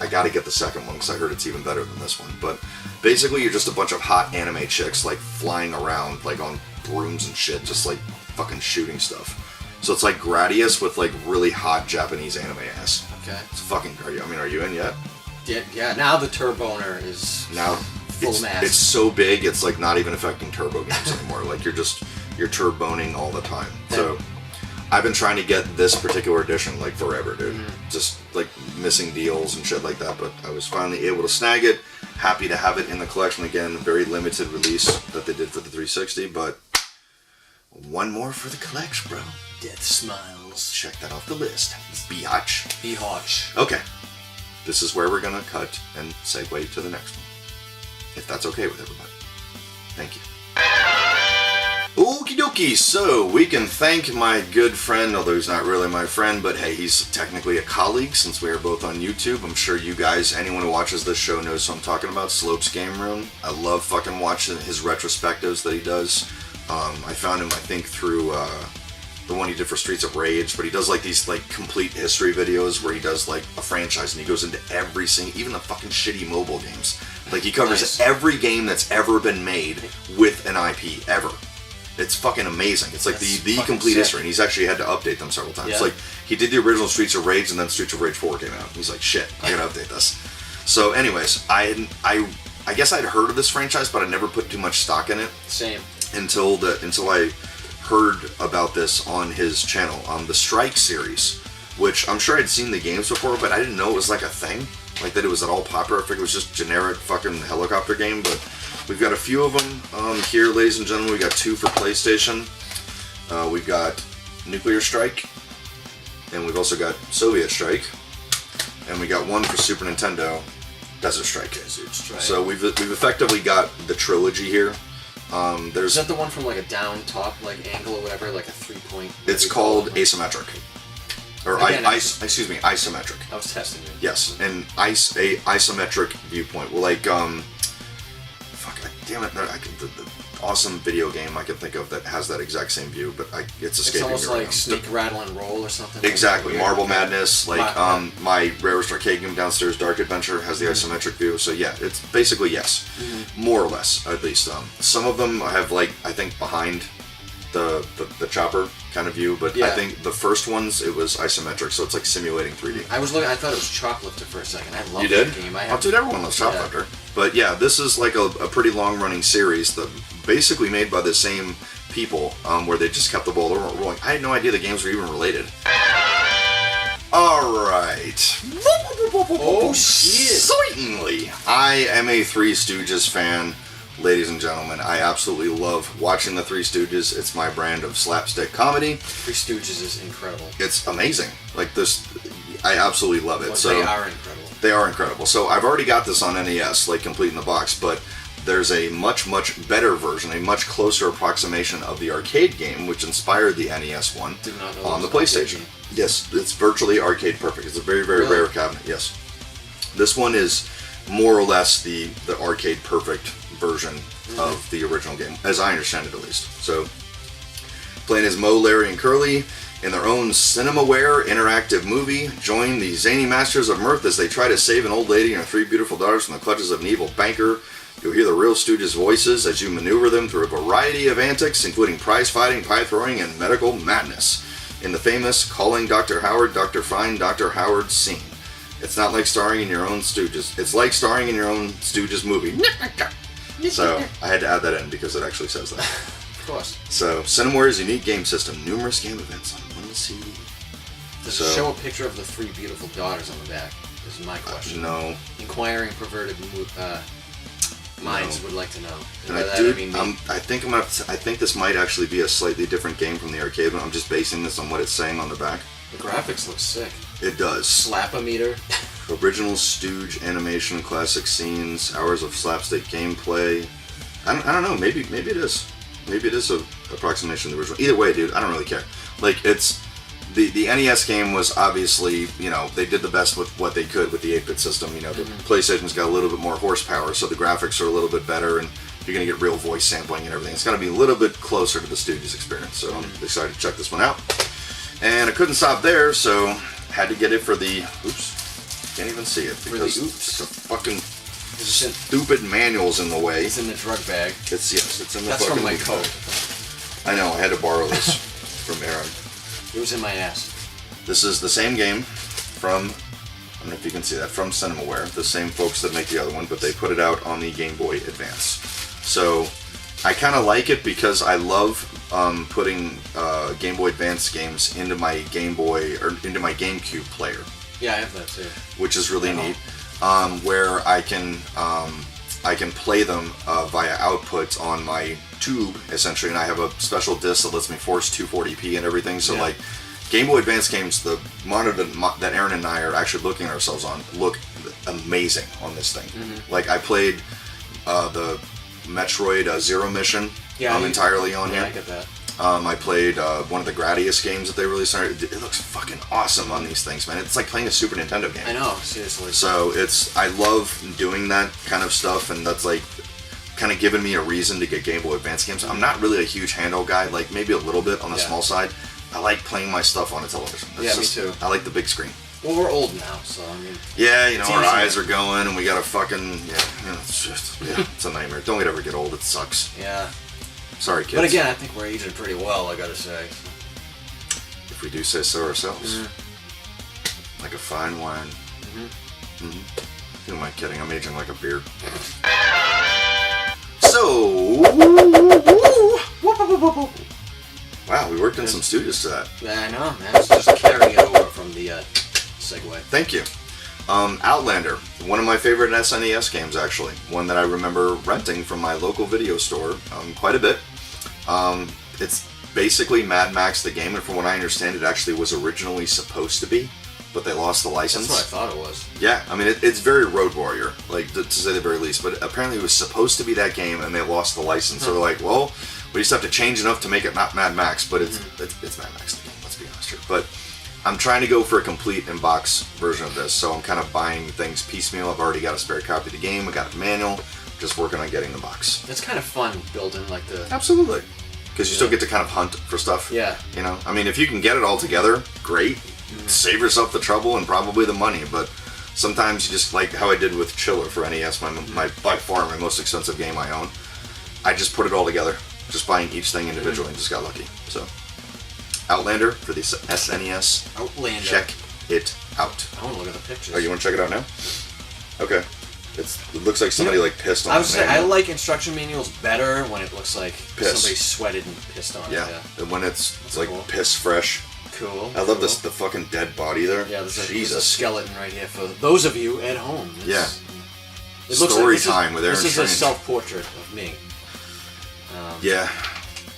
I gotta get the second one because I heard it's even better than this one. But basically you're just a bunch of hot anime chicks like flying around like on brooms and shit, just like fucking shooting stuff. So it's like Gradius with like really hot Japanese anime ass. Okay. It's fucking great. I mean, are you in yet? Yeah, now the Turboner is now full mass. It's so big it's like not even affecting turbo games anymore. Like you're turboning all the time. So I've been trying to get this particular edition like forever, dude. Just like missing deals and shit like that, but I was finally able to snag it. Happy to have it in the collection again. Very limited release that they did for the 360, but one more for the collection, bro. Death Smiles. Check that off the list. Biatch. Biatch. Okay. This is where we're gonna cut and segue to the next one. If that's okay with everybody. Thank you. Okie dokie, so we can thank my good friend, although he's not really my friend, but hey, he's technically a colleague since we are both on YouTube. I'm sure you guys, anyone who watches this show knows who I'm talking about, Slopes Game Room. I love fucking watching his retrospectives that he does. I found him, I think, through the one he did for Streets of Rage, but he does like these like complete history videos where he does like a franchise and he goes into every single, even the fucking shitty mobile games. Like he covers every game that's ever been made with an IP, ever. It's fucking amazing. It's like the complete history, and he's actually had to update them several times. Like he did the original Streets of Rage, and then Streets of Rage 4 came out. He's like, shit, I gotta update this. So, anyways, I guess I'd heard of this franchise, but I never put too much stock in it. Same. Until I heard about this on his channel, the Strike series, which I'm sure I'd seen the games before, but I didn't know it was like a thing, like that it was at all popular. I figured it was just generic fucking helicopter game, but. We've got a few of them here, ladies and gentlemen. We got 2 for PlayStation. We've got Nuclear Strike, and we've also got Soviet Strike, and we got 1 for Super Nintendo, Desert Strike. Desert Strike. So we've effectively got the trilogy here. Is that the one from like a down top like angle or whatever, like a 3-point? It's called asymmetric, or isometric. I was testing you. Yes, and a isometric viewpoint. Well, like damn it, the awesome video game I can think of that has that exact same view, but it's escaping me. It's almost like Sneak, Rattle, and Roll or something. Exactly, like Marble Madness, like my rarest arcade game downstairs, Dark Adventure, has the isometric view, so yeah, it's basically yes, more or less, at least. Some of them have like, I think behind the chopper kind of view, but I think the first ones, it was isometric, so it's like simulating 3D. I thought it was Choplifter for a second. I love that game. Dude, everyone loves Choplifter. But yeah, this is like a pretty long-running series that basically made by the same people, where they just kept the ball rolling. I had no idea the games were even related. Alright. Oh, shit. Certainly. I am a Three Stooges fan. Ladies and gentlemen, I absolutely love watching the Three Stooges. It's my brand of slapstick comedy. Three Stooges is incredible. It's amazing. Like this, I absolutely love it. Well, so they are incredible. They are incredible. So I've already got this on NES, like complete in the box, but there's a much, much better version, a much closer approximation of the arcade game, which inspired the NES one on the PlayStation. Yes, it's virtually arcade perfect. It's a very, very rare cabinet. Yes, this one is more or less the arcade perfect version of the original game, as I understand it at least. So, playing as Mo, Larry, and Curly in their own cinema-ware interactive movie, join the zany masters of mirth as they try to save an old lady and her 3 beautiful daughters from the clutches of an evil banker. You'll hear the real Stooges' voices as you maneuver them through a variety of antics, including prize fighting, pie throwing, and medical madness, in the famous Calling Dr. Howard, Dr. Fine, Dr. Howard scene. It's not like starring in your own Stooges. It's like starring in your own Stooges movie. So, I had to add that in because it actually says that. Of course. So, Cineware's unique game system, numerous game events on one CD. Does it show a picture of the 3 beautiful daughters on the back? This is my question. No. Inquiring, perverted minds would like to know. And I think this might actually be a slightly different game from the arcade one. I'm just basing this on what it's saying on the back. The graphics look sick. It does. Slap-o-meter. Original Stooge animation, classic scenes, hours of slapstick gameplay. I don't know. Maybe it is. maybe it is a approximation of the original. Either way, dude, I don't really care. Like, it's the NES game was obviously, you know, they did the best with what they could with the 8-bit system. You know, the PlayStation's got a little bit more horsepower, so the graphics are a little bit better, and you're gonna get real voice sampling and everything. It's gonna be a little bit closer to the Stooges experience. So I'm excited to check this one out. And I couldn't stop there, so had to get it for the can't even see it because the fucking stupid manual's in the way. It's in the drug bag. It's in the That's fucking from my coat. I know, I had to borrow this from Aaron. It was in my ass. This is the same game from, I don't know if you can see that, from Cinemaware, the same folks that make the other one, but they put it out on the Game Boy Advance. So I kind of like it because I love putting Game Boy Advance games into my Game Boy, or into my GameCube player. Yeah, I have that too. Which is really neat, where I can play them via outputs on my tube, essentially, and I have a special disc that lets me force 240p and everything, so like, Game Boy Advance games, the monitor that Aaron and I are actually looking at ourselves on, look amazing on this thing. Like, I played the Metroid Zero Mission entirely on here. Yeah, I get that. I played one of the Gradius games that they released. It looks fucking awesome on these things, man. It's like playing a Super Nintendo game. I know, seriously. So I love doing that kind of stuff, and that's like kind of given me a reason to get Game Boy Advance games. I'm not really a huge handheld guy, like maybe a little bit on the small side. I like playing my stuff on a television. Me too. I like the big screen. Well, we're old now, so I mean. Yeah, you know, our eyes are going, and we got a fucking it's just it's a nightmare. Don't ever get old. It sucks. Yeah. Sorry, kids. But again, I think we're aging pretty well, I gotta say. If we do say so ourselves. Like a fine wine. Who am I kidding? I'm aging like a beer. So, wow, we worked in some Stooges to that. I know, man. It's just carrying it over from the segue. Thank you. Outlander, one of my favorite SNES games, actually. One that I remember renting from my local video store quite a bit. It's basically Mad Max the game, and from what I understand, it actually was originally supposed to be, but they lost the license. That's what I thought it was. Yeah, I mean, it's very Road Warrior, like, to say the very least, but apparently it was supposed to be that game, and they lost the license, so they're like, well, we just have to change enough to make it not Mad Max, but it's Mad Max the game, let's be honest here. But I'm trying to go for a complete in-box version of this, so I'm kind of buying things piecemeal. I've already got a spare copy of the game, I got the manual, just working on getting the box. It's kind of fun building like the... Absolutely. Because you still get to kind of hunt for stuff. Yeah. You know, I mean, if you can get it all together, great. Save yourself the trouble and probably the money, but sometimes you just, like how I did with Chiller for NES, my by far my most expensive game I own, I just put it all together, just buying each thing individually and just got lucky. So, Outlander for the SNES. Outlander. Check it out. I want to look at the pictures. Oh, you want to check it out now? Okay. It looks like somebody like pissed on I was it. saying, I like instruction manuals better when it looks like Piss. somebody sweated and pissed on it. Yeah, and when it's like cool. piss fresh. Cool. I love this, the fucking dead body there. Yeah, there's a Jesus. skeleton right here for those of you at home. Yeah. It looks Story like time with Aaron This is Strange. a self-portrait of me. Yeah.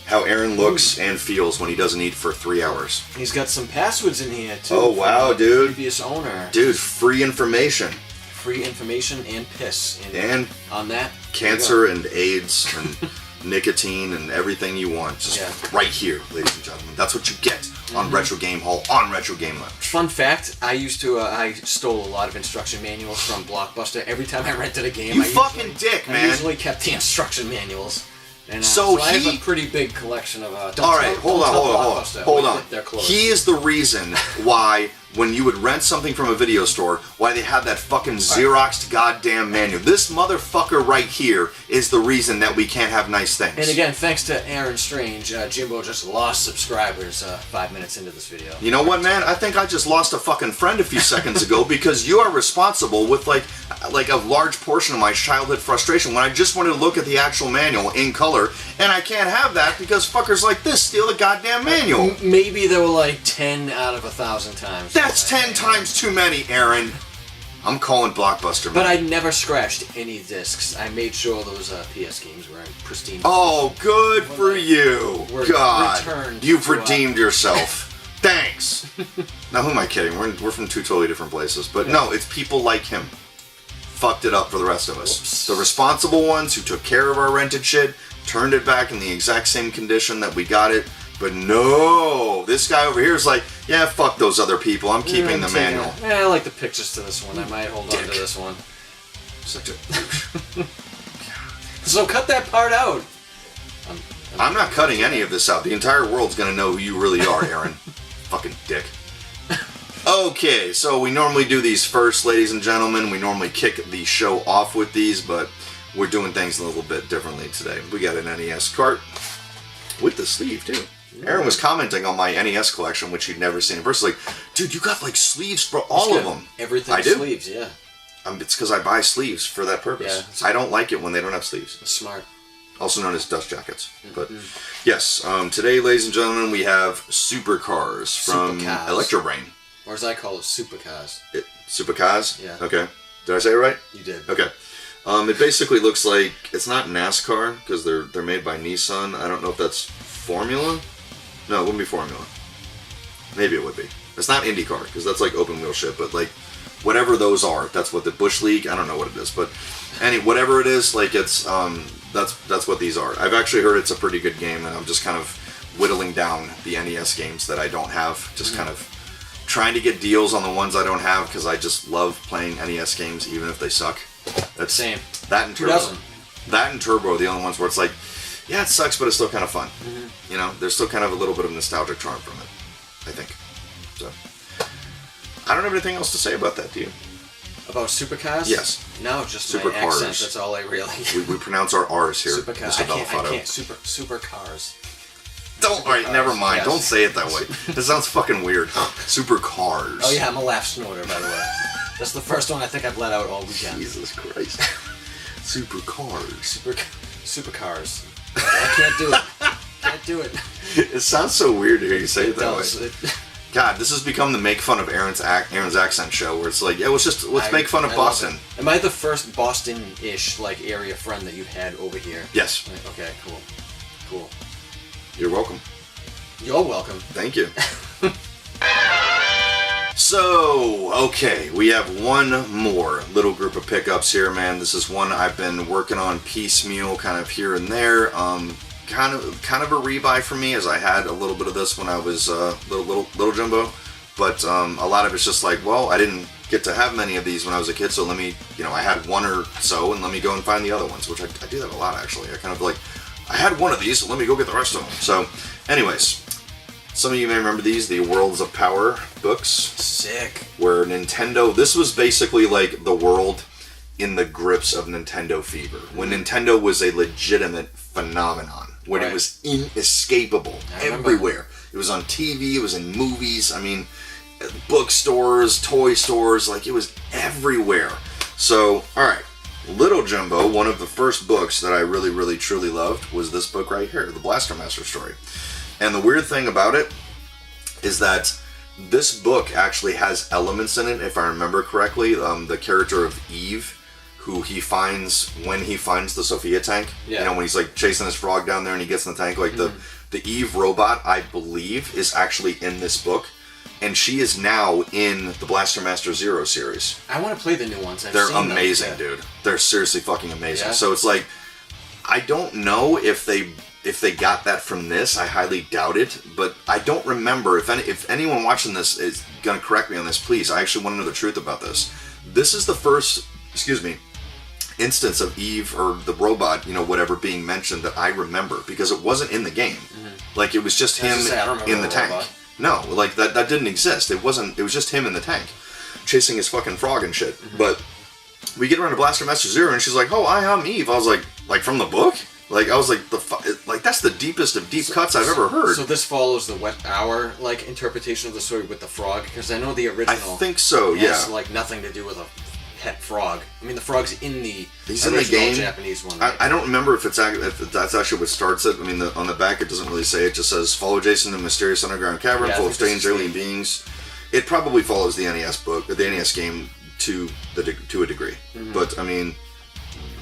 How Aaron looks and feels when he doesn't eat for 3 hours. He's got some passwords in here too. Oh, wow, dude. Previous owner. Dude, free information. Free information and piss. And on that. Cancer and AIDS and nicotine and everything you want. Just right here, ladies and gentlemen. That's what you get on Retro Game Hall, on Retro Game Lounge. Fun fact, I stole a lot of instruction manuals from Blockbuster. Every time I rented a game, You fucking dick, man. I usually kept the instruction manuals. And, So I have he- a pretty big collection of... Alright, hold on. They're closed. He is the reason why, when you would rent something from a video store, why they have that fucking Xeroxed goddamn manual. This motherfucker right here is the reason that we can't have nice things. And again, thanks to Aaron Strange, Jimbo just lost subscribers 5 minutes into this video. You know what, man? I think I just lost a fucking friend a few seconds ago because you are responsible with like a large portion of my childhood frustration when I just wanted to look at the actual manual in color, and I can't have that because fuckers like this steal the goddamn manual. Maybe there were like 10 out of 1,000 times. That's 10 times too many, Aaron. I'm calling Blockbuster, man. But I never scratched any discs. I made sure those PS games were in pristine. Oh, good for you. God, returned you've to, redeemed yourself. Thanks. Now, who am I kidding? We're from two totally different places. But no, it's people like him. fucked it up for the rest of us. Whoops. The responsible ones who took care of our rented shit turned it back in the exact same condition that we got it. But no, this guy over here is like, yeah, fuck those other people. I'm keeping the manual. I like the pictures to this one. I might hold on to this one. Such a So cut that part out. I'm not cutting any of this out. The entire world's gonna know who you really are, Aaron. Fucking dick. Okay, so we normally do these first, ladies and gentlemen. We normally kick the show off with these, but we're doing things a little bit differently today. We got an NES cart with the sleeve, too. Aaron was commenting on my NES collection, which he'd never seen. First, like, dude, you got, like, sleeves for all of them. Everything I do? sleeves, yeah. It's because I buy sleeves for that purpose. Yeah, I don't like it when they don't have sleeves. It's smart. Also known as dust jackets. But yes, today, ladies and gentlemen, we have Supercars from Supercars. Electrobrain. Or as I call it, supercars. Supercars? Yeah. Okay. Did I say it right? You did. Okay. It basically looks like it's not NASCAR because they're made by Nissan. I don't know if that's Formula. No, it wouldn't be Formula. Maybe it would be. It's not IndyCar because that's like open wheel shit. But like whatever those are, that's what the Bush League. I don't know what it is, but whatever it is, like it's that's what these are. I've actually heard it's a pretty good game, and I'm just kind of whittling down the NES games that I don't have. Just kind of trying to get deals on the ones I don't have because I just love playing NES games even if they suck. That's Same. That and Who Turbo. doesn't? That and Turbo are the only ones where it's like, yeah, it sucks, but it's still kind of fun. You know, there's still kind of a little bit of nostalgic charm from it, I think. So, I don't have anything else to say about that, do you? About supercars? Yes. No, just Supercars. my accent. That's all I really. We pronounce our R's here. Supercars. Mr. I Belafato. can't. Supercars. Don't. All right, never mind. Yes. Don't say it that way. That sounds fucking weird. Supercars. Oh yeah, I'm a laugh snorter, by the way. That's the first one I think I've let out all weekend. Jesus Christ. Supercars. Supercars. I can't do it. Can't do it. It sounds so weird to hear you say it that does. way. God, this has become the make fun of Aaron's accent show, where it's like, yeah, let's make fun of I Boston. love it. Am I the first Boston-ish like area friend that you've had over here? Yes. Okay, cool. You're welcome. You're welcome. Thank you. So, okay, we have one more little group of pickups here, man. This is one I've been working on piecemeal, kind of here and there. Kind of a rebuy for me, as I had a little bit of this when I was little jumbo, but a lot of it's just like, well, I didn't get to have many of these when I was a kid, so let me, I had one or so, and let me go and find the other ones, which I do that a lot, actually. I kind of like, I had one of these, so let me go get the rest of them. So, anyways, some of you may remember these, the Worlds of Power books. Sick. Where Nintendo, this was basically like the world in the grips of Nintendo fever. When Nintendo was a legitimate phenomenon. When it was inescapable everywhere. It was on TV, it was in movies, I mean, bookstores, toy stores, like it was everywhere. So, alright, Little Jumbo, one of the first books that I really, really, truly loved was this book right here, the Blaster Master story. And the weird thing about it is that this book actually has elements in it, if I remember correctly. The character of Eve, who he finds when he finds the Sophia tank. Yeah. When he's like chasing his frog down there and he gets in the tank. Like the Eve robot, I believe, is actually in this book. And she is now in the Blaster Master Zero series. I want to play the new ones. They're amazing, dude. They're seriously fucking amazing. Yeah. So it's like, I don't know if they got that from this. I highly doubt it, but I don't remember. If anyone watching this is gonna correct me on this, please. I actually want to know the truth about this. This is the first, instance of Eve or the robot, whatever, being mentioned that I remember, because it wasn't in the game. Like it was just him in the tank. Robot. No, like that didn't exist. It was just him in the tank, chasing his fucking frog and shit. But we get around to Blaster Master Zero, and she's like, "Oh, I'm Eve." I was like from the book? Like I was like that's the deepest of deep cuts I've ever heard. So this follows our interpretation of the story with the frog, because I know the original. I think so. Has, Yeah. nothing to do with a pet frog. I mean, the frog's in the He's in original the game. Japanese one. I don't remember if that's actually what starts it. I mean, on the back it doesn't really say. It just says, "Follow Jason in a mysterious underground cavern full of strange alien beings." It probably follows the NES book, the NES game, to a degree. But I mean,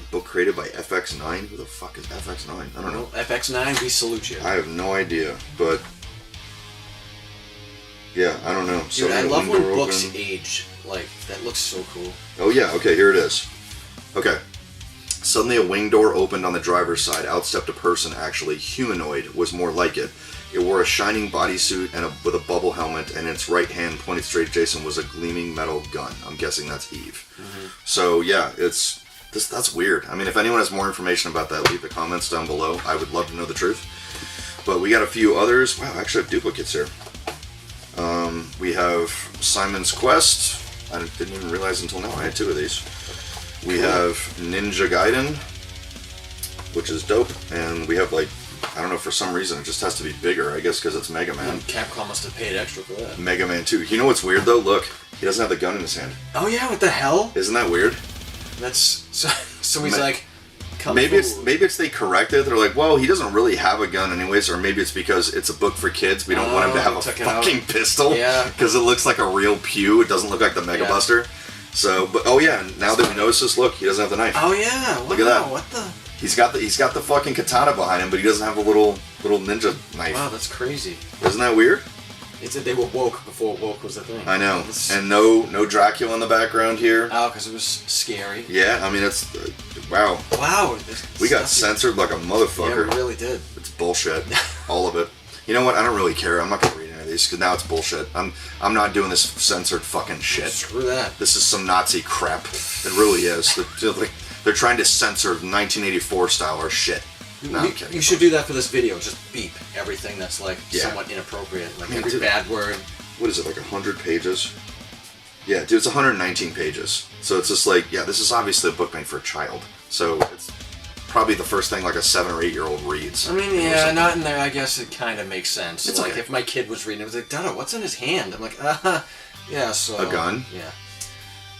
book created by FX9. Who the fuck is FX9? I don't know. FX9, we salute you. I have no idea, but yeah, I don't know. Dude, I love when books age. Like, that looks so cool. Oh yeah, okay, here it is. Okay. Suddenly a wing door opened on the driver's side. Out stepped a person, actually humanoid, was more like it. It wore a shining bodysuit and with a bubble helmet, and in its right hand, pointed straight at Jason, was a gleaming metal gun. I'm guessing that's Eve. So yeah, that's weird. I mean, if anyone has more information about that, leave the comments down below. I would love to know the truth. But we got a few others. Wow, I actually have duplicates here. We have Simon's Quest. I didn't even realize until now I had 2 of these. We have Ninja Gaiden, which is dope, and we have like, I don't know, for some reason it just has to be bigger, I guess because it's Mega Man. Capcom must have paid extra for that. Mega Man 2. You know what's weird though? Look, he doesn't have the gun in his hand. Oh yeah, what the hell? Isn't that weird? That's so he's like, maybe it's they corrected. They're like, well, he doesn't really have a gun anyways, or maybe it's because it's a book for kids. We don't want him to have a fucking pistol. Yeah. Because it looks like a real pew. It doesn't look like the Mega Buster. So, but oh yeah, now that we notice this, look, he doesn't have the knife. Oh yeah, look at that. What the? He's got the fucking katana behind him, but he doesn't have a little ninja knife. Wow, that's crazy. Isn't that weird? It said they were woke before woke was a thing. I know. And no Dracula in the background here. Oh, because it was scary. Yeah, I mean it's wow. Wow. We got censored like a motherfucker. Yeah, we really did. It's bullshit. All of it. You know what? I don't really care. I'm not gonna read any of these because now it's bullshit. I'm not doing this censored fucking shit. Screw that. This is some Nazi crap. It really is. They're trying to censor 1984 style or shit. No, you should do that for this video. Just beep everything that's like somewhat inappropriate. Like every bad word. What is it, like 100 pages? Yeah, dude, it's 119 pages. So it's just like, yeah, this is obviously a book made for a child. So it's probably the first thing like a 7 or 8 year old reads. I mean, yeah, not in there. I guess it kind of makes sense. It's like okay. If my kid was reading, it was like, Dada, what's in his hand? I'm like, yeah, so. A gun? Yeah.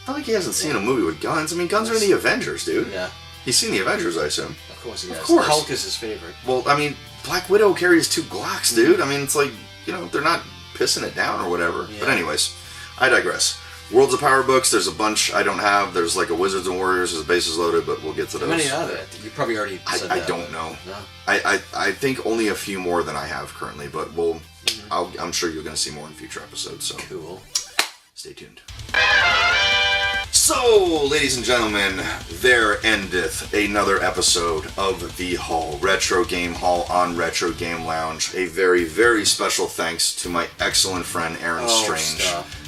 I don't think he hasn't seen a movie with guns. I mean, guns are in the Avengers, dude. Yeah. He's seen the Avengers, I assume. Of course he has. Of course. Hulk is his favorite. Well, I mean, Black Widow carries 2 Glocks, dude. I mean, it's like, you know, they're not pissing it down or whatever. Yeah. But anyways, I digress. Worlds of Power books, there's a bunch I don't have. There's like a Wizards and Warriors, there's Bases Loaded, but we'll get to those. How many are there? You probably already said I that. don't know. No. I think only a few more than I have currently, but we'll, I'm sure you're going to see more in future episodes. So cool. Stay tuned. So, ladies and gentlemen, there endeth another episode of The Hall, Retro Game Hall on Retro Game Lounge. A very, very special thanks to my excellent friend Aaron Strange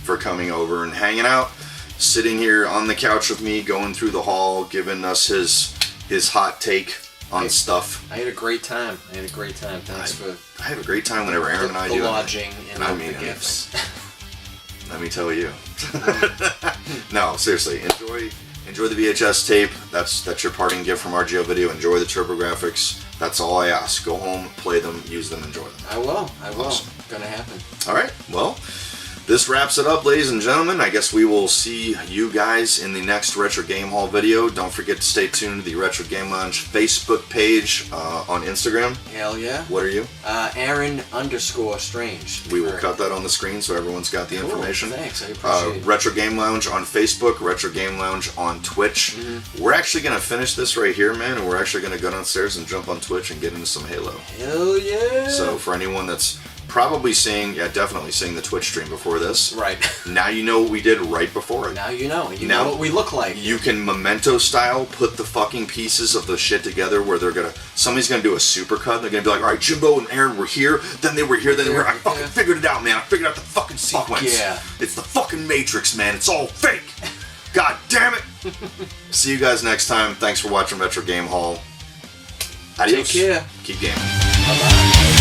for coming over and hanging out, sitting here on the couch with me, going through the hall, giving us his hot take on stuff. I had a great time. Thanks for. I have a great time whenever Aaron and I do the lodging and the gifts. Let me tell you. No, seriously, enjoy the VHS tape. That's your parting gift from RGO Video. Enjoy the TurboGrafx. That's all I ask. Go home, play them, use them, enjoy them. I will. Awesome. Gonna happen. All right. Well, this wraps it up, ladies and gentlemen. I guess we will see you guys in the next Retro Game Hall video. Don't forget to stay tuned to the Retro Game Lounge Facebook page on Instagram. Hell yeah. What are you? Aaron_Strange. We will cut that on the screen so everyone's got the information. Thanks, I appreciate it. Retro Game Lounge on Facebook, Retro Game Lounge on Twitch. We're actually going to finish this right here, man, and we're actually going to go downstairs and jump on Twitch and get into some Halo. Hell yeah. So for anyone that's probably definitely seeing the Twitch stream before this. Right. Now you know what we did right before it. Now you know. You know what we look like. You can Memento style put the fucking pieces of the shit together where somebody's gonna do a supercut. They're gonna be like, all right, Jimbo and Aaron were here, then they were here, then they were. I fucking figured it out, man. I figured out the fucking sequence. Yeah. It's the fucking Matrix, man. It's all fake. God damn it. See you guys next time. Thanks for watching Retro Game Hall. Adios. Take care. Keep gaming. Bye-bye.